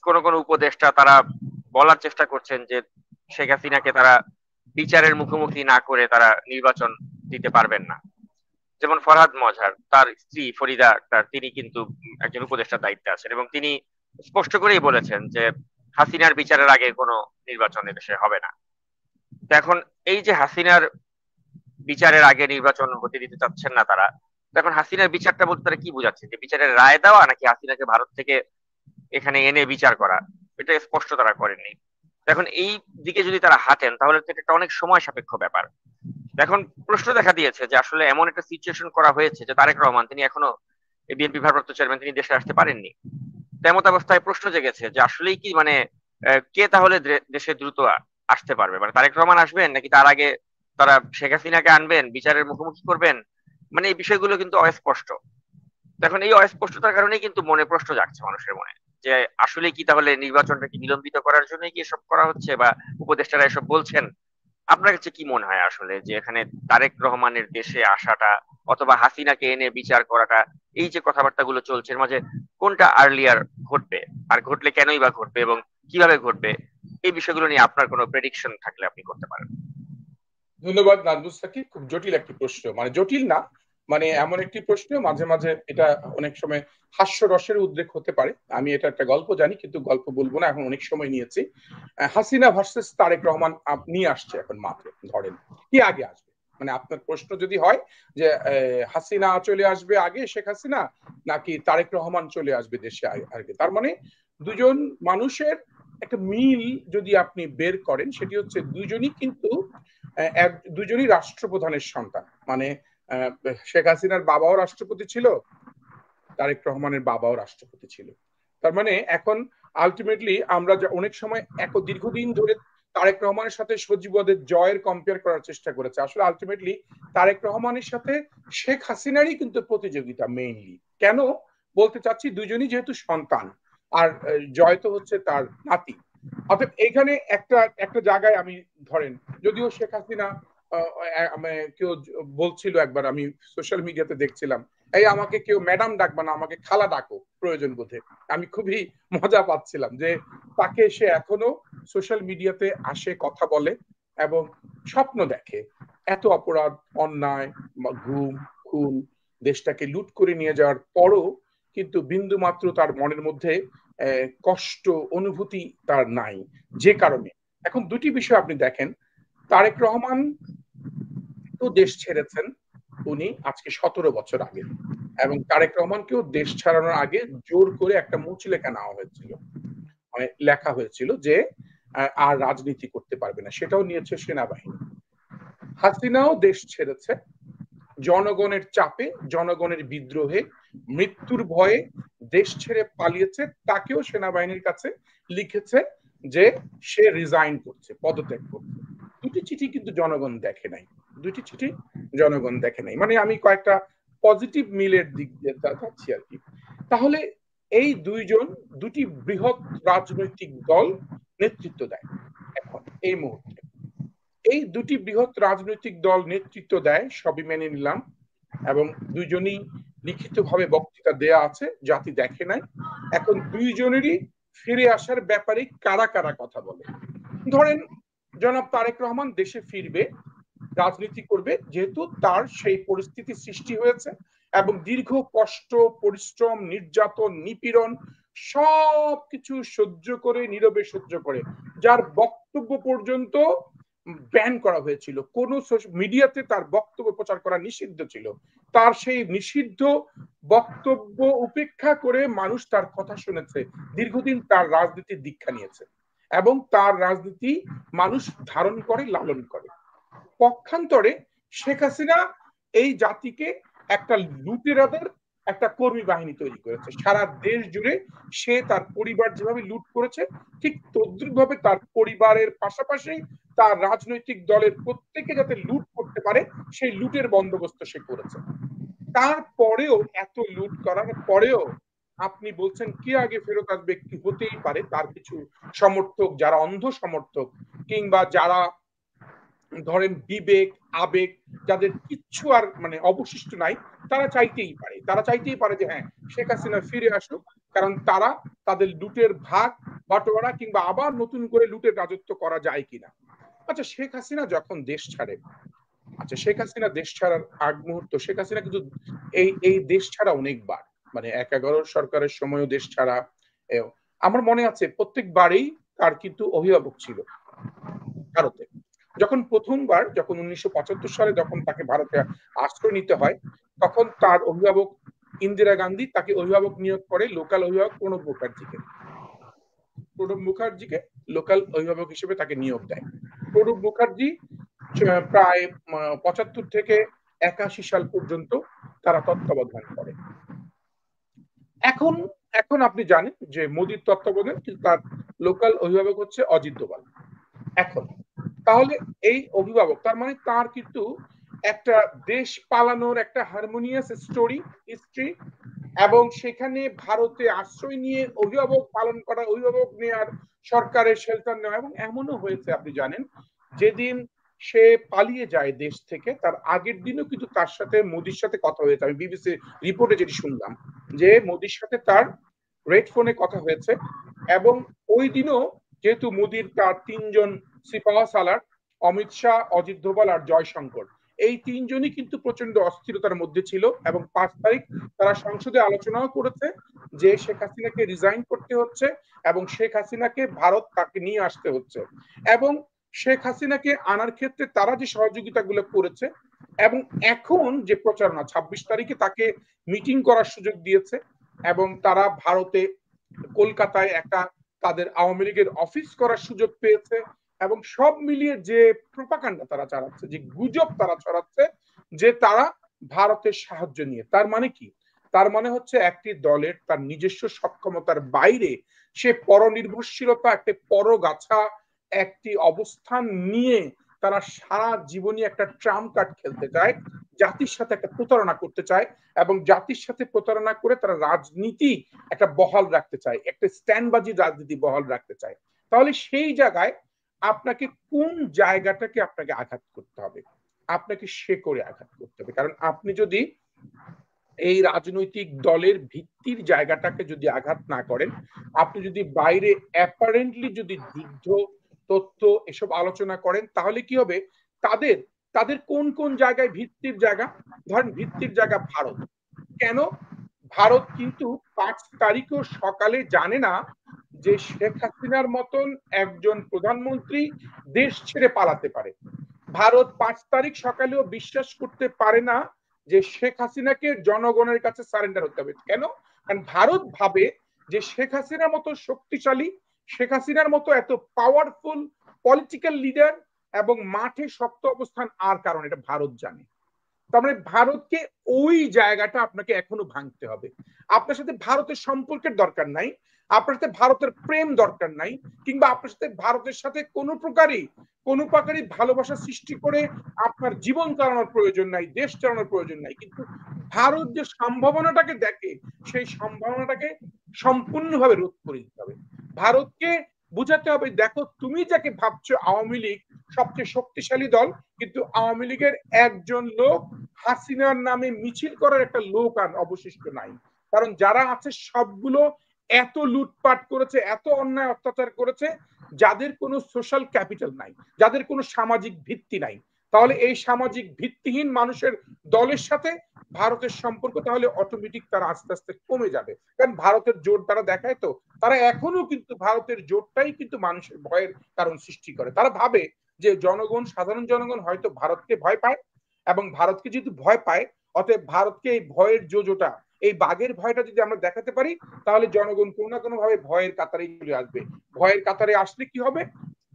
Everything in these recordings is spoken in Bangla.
কোন কোন উপদেষ্টা তারা বলার চেষ্টা করছেন যে শেখ হাসিনাকে তারা বিচারের মুখোমুখি না করে তারা নির্বাচন দিতে পারবেন না। যেমন ফরহাদ মজহার, তার স্ত্রী ফরিদা আক্তার, তিনি কিন্তু একজন উপদেষ্টার দায়িত্বে আছেন এবং তিনি স্পষ্ট করেই বলেছেন যে হাসিনার বিচারের আগে কোনো নির্বাচন এদেশে হবে না। তো এখন এই যে হাসিনার বিচারের আগে নির্বাচন হতে দিতে চাচ্ছেন না তারা, তো এখন হাসিনার বিচারটা বলতে তারা কি বোঝাচ্ছে, যে বিচারের রায় দেওয়া নাকি হাসিনাকে ভারত থেকে এখানে এনে বিচার করা? এটা স্পষ্ট তারা করেননি। এখন এই দিকে যদি তারা হাঁটেন তাহলে তো এটা একটা অনেক সময় সাপেক্ষ ব্যাপার। এখন প্রশ্ন দেখা দিয়েছে যে আসলে এমন একটা সিচুয়েশন করা হয়েছে যে তারেক রহমান তিনি এখনো বিএনপি ভারপ্রাপ্ত চেয়ারম্যান, তিনি দেশে আসতে পারেননি। তেমত অবস্থায় প্রশ্ন জেগেছে যে আসলেই কি মানে কে তাহলে দেশে দ্রুত আসতে পারবে, মানে তারেক রহমান আসবেন নাকি তার আগে তারা শেখ হাসিনাকে আনবেন, বিচারের মুখোমুখি করবেন? মানে এই বিষয়গুলো কিন্তু অস্পষ্ট। এখন এই অস্পষ্টতার কারণেই কিন্তু মনে প্রশ্ন জাগছে মানুষের মনে, যে আসলে কি তাহলে নির্বাচনটা কি বিলম্বিত করার জন্য কি এসব করা হচ্ছে, বা উপদেষ্টারা এসব বলছেন? আপনার কাছে কি মনে হয় আসলে যে এখানে তারেক রহমানের দেশে আসাটা অথবা হাসিনাকে এনে বিচার করাটা, এই যে কথাবার্তাগুলো চলছে এর মাঝে কোনটা আর্লিয়ার ঘটবে, আর ঘটলে কেনই বা ঘটবে এবং কিভাবে ঘটবে, এই বিষয়গুলো নিয়ে আপনার কোনো প্রেডিকশন থাকলে আপনি করতে পারেন। ধন্যবাদ নাজমুস সাকিব। খুব জটিল একটি প্রশ্ন, মানে জটিল না, মানে এমন একটি প্রশ্ন মাঝে মাঝে এটা অনেক সময় হাস্যরসের উদ্রেক হতে পারে। আমি এটা একটা গল্প জানি, কিন্তু গল্প বলবো না, এখন অনেক সময় নিয়েছি। হাসিনা ভার্সেস তারেক রহমান নিয়ে আসছে এখন মাত্র, ধরেন কি আগে আসবে, মানে আপনার প্রশ্ন যদি হয় যে হাসিনা চলে আসবে আগে, শেখ হাসিনা, নাকি তারেক রহমান চলে আসবে দেশে আগে, তার মানে দুজন মানুষের একটা মিল যদি আপনি বের করেন, সেটি হচ্ছে দুজনই কিন্তু দুজনই রাষ্ট্রপ্রধানের সন্তান। মানে শেখ হাসিনার বাবাও রাষ্ট্রপতি ছিল, তারেক রহমানের বাবাও রাষ্ট্রপতি ছিল। তার মানে এখন আলটিমেটলি আমরা অনেক সময় দীর্ঘদিন ধরে তারেক রহমানের সাথে সজীবদের জয়ের কম্পেয়ার করার চেষ্টা করেছে। আসলে আলটিমেটলি তারেক রহমানের সাথে শেখ হাসিনারই কিন্তু প্রতিযোগিতা মেইনলি। কেন বলতে চাচ্ছি, দুজনই যেহেতু সন্তান, আর জয় তো হচ্ছে তার নাতি। অর্থাৎ এখানে একটা একটা জায়গায় আমি ধরেন, যদিও শেখ হাসিনা কেউ বলছিল একবার, আমি সোশ্যাল মিডিয়াতে দেখছিলাম, এই আমাকে কেউ ম্যাডাম ডাকবা না, আমাকে খালা ডাকো প্রয়োজন বোধে। আমি খুবই মজা পাচ্ছিলাম যে তাকে, সে এখনো সোশ্যাল মিডিয়াতে আসে, কথা বলে এবং স্বপ্ন দেখে। এত অপরাধ, অন্যায়, গুম, খুন, দেশটাকে লুট করে নিয়ে যাওয়ার পরও কিন্তু বিন্দু মাত্র তার মনের মধ্যে কষ্ট অনুভূতি তার নাই। যে কারণে এখন দুটি বিষয় আপনি দেখেন, তারেক রহমান তো দেশ ছেড়েছেন উনি আজকে 17 বছর আগে, এবং তারেক রহমানকেও দেশ ছাড়ানোর আগে জোর করে একটা মুচলেখা নেওয়া হয়েছিল, মানে লেখা হয়েছিল যে আর রাজনীতি করতে পারবে না, সেটাও নিয়েছে সেনাবাহিনী। হাসিনাও দেশ ছেড়েছে জনগণের চাপে, জনগণের বিদ্রোহে, মৃত্যুর ভয়ে দেশ ছেড়ে পালিয়েছে, তাকেও সেনাবাহিনীর কাছে লিখেছে যে সে রিজাইন করছে, পদত্যাগ করছে। দুটি চিঠি কিন্তু জনগণ দেখে নাই, দুটি চিঠি জনগণ দেখে নাই। মানে আমি কয়েকটা পজিটিভ মিলের দিক দিয়ে যাচ্ছি আর কি। তাহলে এই দুইজন দুটি বৃহৎ রাজনৈতিক দল নেতৃত্ব দেয় এখন এই মুহূর্তে। এই দুটি বৃহৎ রাজনৈতিক দল নেতৃত্ব দেয়, সবই মেনে নিলাম, এবং দুইজনই লিখিতভাবে বক্তৃতা দেয়া আছে, জাতি দেখে নাই। এখন দুইজনেরই ফিরে আসার ব্যাপারে কারা কারা কথা বলে। ধরেন জনাব তারেক রহমান দেশে ফিরবে, রাজনীতি করবে, যেহেতু তার সেই পরিস্থিতি সৃষ্টি হয়েছে, এবং দীর্ঘ কষ্ট, পরিশ্রম, নির্যাতন, নিপীড়ন সবকিছু সহ্য করে, নীরবে সহ্য করে, যার বক্তব্য পর্যন্ত ব্যান করা হয়েছিল, কোন মিডিয়াতে তার বক্তব্য প্রচার করা নিষিদ্ধ ছিল, তার সেই নিষিদ্ধ বক্তব্য উপেক্ষা করে মানুষ তার কথা শুনেছে, দীর্ঘদিন তার রাজনীতির দীক্ষা নিয়েছে, এবং তার রাজনীতি মানুষ ধারণ করে, লালন করে। পক্ষান্তরে শেখ হাসিনা এই জাতিকে একটা লুটেরাদের একটা কর্মী বাহিনী তৈরি করেছে সারা দেশ জুড়ে। সে তার পরিবার যেভাবে লুট করেছে, ঠিক তদ্রুপভাবে তার পরিবারের পাশাপাশি তার রাজনৈতিক দলের প্রত্যেকে যাতে লুট করতে পারে, সেই লুটের বন্দোবস্ত সে করেছে। তারপরেও, এত লুট করার পরেও আপনি বলছেন কে আগে ফেরত আসবে, কি হতেই পারে তার কিছু সমর্থক, যারা অন্ধ সমর্থক, কিংবা যারা ধরেন বিবেক, আবেগ, যাদের কিচ্ছু আর মানে অবশিষ্ট নাই, তারা চাইতেই পারে, তারা চাইতেই পারে যে হ্যাঁ, শেখ হাসিনা ফিরে আসুক, কারণ তারা তাদের লুটের ভাগ বাটোয়ারা কিংবা আবার নতুন করে লুটের রাজত্ব করা যায় কিনা। আচ্ছা, শেখ হাসিনা যখন দেশ ছাড়ে, আচ্ছা শেখ হাসিনা দেশ ছাড়ার আগ মুহূর্ত, শেখ হাসিনা কিন্তু এই দেশ ছাড়া অনেকবার, মানে ১/১১ সরকারের সময়ও দেশ ছাড়া। আমার মনে আছে প্রত্যেকবারেই তার কিন্তু অভিভাবক ছিল ভারতে। যখন প্রথমবার, যখন ১৯৭৫ সালে যখন তাকে ভারতে আশ্রয় নিতে হয়, তখন তার অভিভাবক ইন্দিরা গান্ধী তাকে অভিভাবক নিয়োগ করে লোকাল অভিভাবক প্রণব মুখার্জিকে লোকাল অভিভাবক হিসেবে তাকে নিয়োগ দেয়। প্রণব মুখার্জি প্রায় ৭৫ থেকে ৮১ সাল পর্যন্ত তারা তত্ত্বাবধান করে। এখন এখন আপনি জানেন যে মোদির তত্ত্বাবধান, কিন্তু তার লোকাল অভিভাবক হচ্ছে অজিত দোভাল। এখন তাহলে এই অভিভাবক, তার মানে তার কিন্তু একটা দেশ পালানোর একটা হারমোনিয়াস হিস্ট্রি, এবং সেখানে ভারতে আশ্রয় নিয়ে অভিভাবক পালন করা, অভিভাবক নেওয়ার, সরকারের শেল্টার নেওয়া। এবং এমনও হয়েছে আপনি জানেন, যেদিন সে পালিয়ে যায় দেশ থেকে, তার আগের দিনও কিন্তু তার সাথে মোদির সাথে কথা হয়েছে। আমি বিবিসি রিপোর্টে যেটি শুনলাম যে মোদির সাথে তার রেড ফোনে কথা হয়েছে, এবং ওই দিনও যেহেতু মোদির তার ৩ জন সিপাহা সালার, অমিত শাহ, অজিত দোভাল আর জয়শঙ্কর, এই ৩ জনই কিন্তু প্রচন্ড অস্থিরতার মধ্যে ছিল। এবং ৫ তারিখ তারা সংসদে আলোচনাও করেছে যে শেখ হাসিনাকে রিজাইন করতে হচ্ছে এবং শেখ হাসিনাকে ভারত তাকে নিয়ে আসতে হচ্ছে। এবং শেখ হাসিনাকে আনার ক্ষেত্রে তারা যে সহযোগিতাগুলো করেছে, এবং এখন যে প্রচারণা ২৬ তারিখে তাকে মিটিং করার সুযোগ দিয়েছে, এবং তারা ভারতে কলকাতায় একটা তাদের আওয়ামী লীগের অফিস করার সুযোগ পেয়েছে, এবং সব মিলিয়ে যে প্রোপাগান্ডা তারা চালাচ্ছে, যে গুজব তারা ছড়াচ্ছে যে তারা ভারতের সাহায্য নিয়ে, তার মানে কি? তার মানে হচ্ছে একটি দলের তার নিজস্ব সক্ষমতার বাইরে সে পরনির্ভরশীলতা, একটি পরগাছা একটি অবস্থান নিয়ে তারা সারা জীবনই একটা ট্রাম্প কার্ড খেলতে চায়, জাতির সাথে একটা প্রতারণা করতে চায়, এবং জাতির সাথে প্রতারণা করে তারা রাজনীতি একটা বহাল রাখতে চায়, একটা স্ট্যান্ডবাজি রাজনীতি বহাল রাখতে চায়। তাহলে সেই জায়গায় আপনাকে কোন জায়গাটাকে আপনাকে আঘাত করতে হবে? আপনাকে শেকড়ে আঘাত করতে হবে। কারণ আপনি যদি এই রাজনৈতিক দলের ভিত্তির জায়গাটাকে যদি আঘাত না করেন, আপনি যদি বাইরে অ্যাপারেন্টলি যদি দিগ্ধ তথ্য এসব আলোচনা করেন, তাহলে কি হবে? তাদের তাদের কোন কোন জায়গায় ভিত্তির জায়গা? ধরেন ভিত্তির জায়গা ভারত। কেন? ভারত কিন্তু ৫ তারিখও সকালে জানে না যে শেখ হাসিনার মতন একজন প্রধানমন্ত্রী দেশ ছেড়ে পালাতে পারে। ভারত ৫ তারিখ সকালেও বিশ্বাস করতে পারে না যে শেখ হাসিনাকে জনগণের কাছে সারেন্ডার হতে হবে। কেন? কারণ ভারত ভাবে যে শেখ হাসিনার মতো শক্তিশালী, শেখ হাসিনার মতো এত পাওয়ারফুল পলিটিক্যাল লিডার এবং মাঠে শক্ত অবস্থান আর কারণ, এটা ভারত জানে। তার মানে ভারতকে ওই জায়গাটা আপনাকে এখনো ভাঙতে হবে। আপনার সাথে ভারতের সম্পর্কের দরকার নাই, আপনার সাথে ভারতের প্রেম দরকার নাই, কিংবা আপনার সাথে ভারতের সাথে কোনো প্রকারই ভালোবাসা সৃষ্টি করে আপনার জীবন চালানোর প্রয়োজন নাই, দেশ চালানোর প্রয়োজন নাই। কিন্তু ভারত যে সম্ভাবনাটাকে দেখে, সেই সম্ভাবনাটাকে সম্পূর্ণভাবে রোধ করে দিতে হবে। ভারতকে বুঝাতে হবে, দেখো তুমি যাকে ভাবছো আওয়ামী লীগ সবচেয়ে শক্তিশালী দল, কিন্তু আওয়ামী লীগের একজন লোক হাসিনার নামে মিছিল করার একটা লোক আর অবশিষ্ট নাই। কারণ যারা আছে সবগুলো এত লুটপাট করেছে, এত অন্যায় অত্যাচার করেছে, যাদের কোনো সোশ্যাল ক্যাপিটাল নাই, যাদের কোনো সামাজিক ভিত্তি নাই। তাহলে এই সামাজিক ভিত্তিহীন মানুষের দলের সাথে ভারতের সম্পর্ক তাহলে অটোমেটিক তারা আস্তে আস্তে কমে যাবে। কারণ ভারতের জোর তারা দেখায়, তো তারা এখনো কিন্তু ভারতের জোরটাই কিন্তু মানুষের ভয়ের কারণ সৃষ্টি করে। তারা ভাবে যে জনগণ, সাধারণ জনগণ হয়তো ভারতকে ভয় পায়, এবং ভারতকে যেহেতু ভয় পায়, অতএব ভারতকে এই ভয়ের জোজোটা, এই বাঘের ভয়টা যদি আমরা দেখাতে পারি, তাহলে জনগণ কোনো না কোনো ভাবে ভয়ের কাতারে চলে আসবে। ভয়ের কাতারে আসলে কি হবে?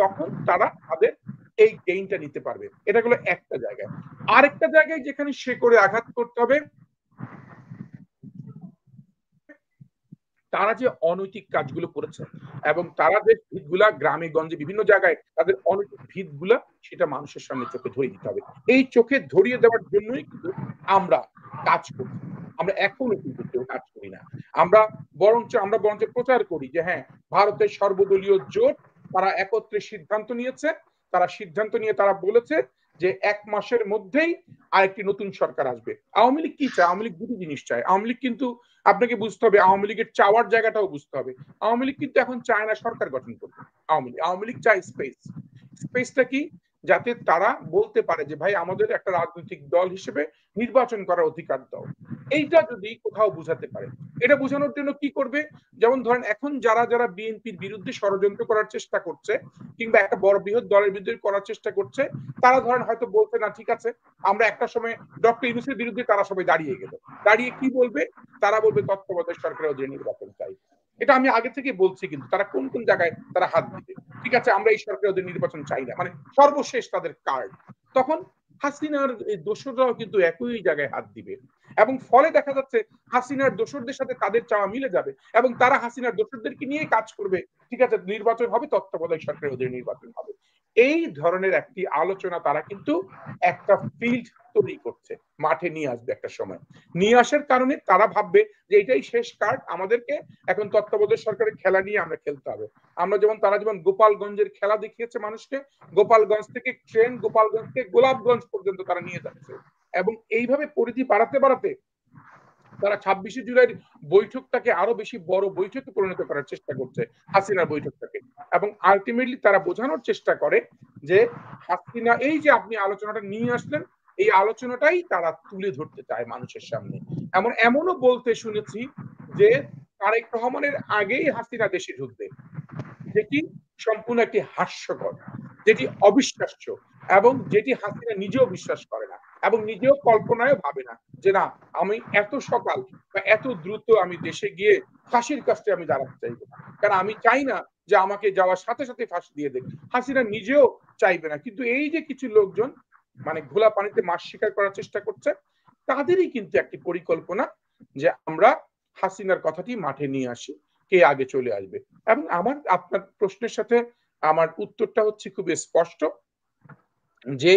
তখন তারা তাদের এই গেইনটা নিতে পারবে। এটা হলো একটা জায়গায়। আরেকটা জায়গায় যেখানে শেকড়ে আঘাত করতে হবে, তারা যে অনৈতিক কাজগুলো করেছে এবং তারা যে ভিতগুলা গ্রামে গঞ্জে বিভিন্ন জায়গায় তাদের অনৈতিক ভিতগুলা, সেটা মানুষের সামনে চোখে ধরিয়ে দিতে হবে। এই চোখে ধরিয়ে দেওয়ার জন্যই কিন্তু আমরা কাজ করছি। আমরা এখনো কিন্তু কেউ কাজ করি না। আমরা বরঞ্চ প্রচার করি যে হ্যাঁ, ভারতের সর্বদলীয় জোট, তারা একত্রে সিদ্ধান্ত নিয়েছে, তারা সিদ্ধান্ত নিয়ে তারা বলেছে যে 1 মাসের মধ্যেই আরেকটি নতুন সরকার আসবে। আওয়ামী লীগ কি চায়? আওয়ামী লীগ দুটি জিনিস চায়। আওয়ামী লীগ কিন্তু আপনাকে বুঝতে হবে, আওয়ামী লীগের চাওয়ার জায়গাটাও বুঝতে হবে। আওয়ামী লীগ কিন্তু এখন চায় না সরকার গঠন করতে। আওয়ামী লীগ চায় স্পেস। স্পেসটা কি? যাতে তারা বলতে পারে যে ভাই আমাদের একটা রাজনৈতিক দল হিসেবে নির্বাচন করার অধিকার দাও। এইটা যদি কোথাও বুঝাতে পারে, এটা বোঝানোর জন্য কি করবে? যেমন ধরেন এখন যারা যারা বিএনপির বিরুদ্ধে ষড়যন্ত্র করার চেষ্টা করছে কিংবা একটা বড় বৃহৎ দলের বিরুদ্ধে করার চেষ্টা করছে, তারা ধরেন হয়তো বলছে না ঠিক আছে আমরা একটা সময় ডক্টর ইউনূসের বিরুদ্ধে তারা সবাই দাঁড়িয়ে গেল। দাঁড়িয়ে কি বলবে? তারা বলবে তত্ত্বাবধায়ক সরকারের অধীনে নির্বাচন চাই। এটা আমি আগে থেকে বলছি, কিন্তু তারা কোন কোন জায়গায় তারা হাত দিবে। ঠিক আছে আমরা এই সরকারের অধীনে নির্বাচন চাই না, মানে সর্বশেষ তাদের কার্ড। তখন হাসিনার দোসররাও কিন্তু একই জায়গায় হাত দিবে এবং ফলে দেখা যাচ্ছে হাসিনার দোসরদের সাথে তাদের চাওয়া মিলে যাবে এবং তারা হাসিনার দোসরদেরকে নিয়ে কাজ করবে। ঠিক আছে নির্বাচন হবে, তত্ত্বাবধায়ক সরকারের অধীনে নির্বাচন হবে। এই ধরনের একটি আলোচনা তারা কিন্তু একটা ফিল্ড তৈরি করছে, মাঠে নিয়ে আসবে একটা সময়। নিয়ে আসার কারণে তারা ভাববে যে এটাই শেষ কার্ড, আমাদেরকে এখন তত্ত্বাবধায়ক সরকারের খেলা নিয়ে আমরা খেলতে হবে। আমরা যেমন তারা যেমন গোপালগঞ্জের খেলা দেখিয়েছে মানুষকে, গোপালগঞ্জ থেকে ট্রেন গোপালগঞ্জ থেকে গোলাপগঞ্জ পর্যন্ত তারা নিয়ে যাচ্ছে এবং এইভাবে পরিধি বাড়াতে বাড়াতে তারা 26শে জুলাইয়ের বৈঠকটাকে আরো বেশি বড় বৈঠকে পরিণত করার চেষ্টা করছে, হাসিনার বৈঠকটাকে। এবং আলটিমেটলি তারা বোঝানোর চেষ্টা করে যে হাসিনা এই যে আপনি আলোচনাটা নিয়ে আসলেন, এই আলোচনাটাই তারা তুলে ধরতে চায় মানুষের সামনে। এমনও বলতে শুনেছি যে তারেক রহমানের আগেই হাসিনা দেশে ঢুকবে, যেটি সম্পূর্ণ একটি হাস্যকর, যেটি অবিশ্বাস্য এবং যেটি হাসিনা নিজেও বিশ্বাস করে না এবং নিজেও কল্পনায় ভাবে না যে না আমি এত সকাল বা এত দ্রুত আমি দেশে গিয়ে ফাঁসির কাছে আমি দাঁড়াতে চাইবো না, কারণ আমি চাই না যে আমাকে যাওয়ার সাথে সাথে ফাঁসি দিয়ে দেবে। হাসিনা নিজেও চাইবে না, কিন্তু এই যে কিছু লোকজন মানে ঘোলা পানিতে মাছ শিকার করার চেষ্টা করছে, তাদেরই কিন্তু একটি পরিকল্পনা যে আমরা হাসিনার কথাটি মাঠে নিয়ে আসি, কে আগে চলে আসবে। এবং আমার আপনার প্রশ্নের সাথে আমার উত্তরটা হচ্ছে খুব স্পষ্ট যে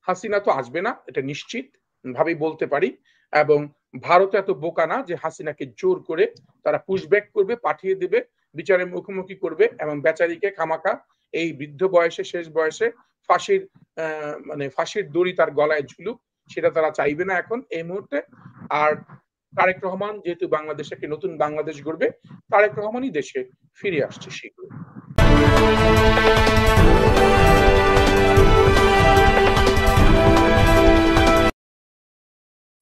হাসিনা তো আসবে না, এটা নিশ্চিত ভাবেই বলতে পারি। এবং ভারত এত বোকা না যে হাসিনাকে জোর করে তারা পুশব্যাক করবে, পাঠিয়ে দেবে, বিচারের মুখোমুখি করবে এবং বেচারিকে খামাখা এই বৃদ্ধ বয়সে শেষ বয়সে ফাঁসির মানে ফাঁসির দড়ি তার গলায় ঝুলুক, সেটা তারা চাইবে না এখন এই মুহূর্তে। আর তারেক রহমান যেহেতু বাংলাদেশে একটি নতুন বাংলাদেশ গড়বে, তারেক রহমানই দেশে ফিরে আসছে শীঘ্র।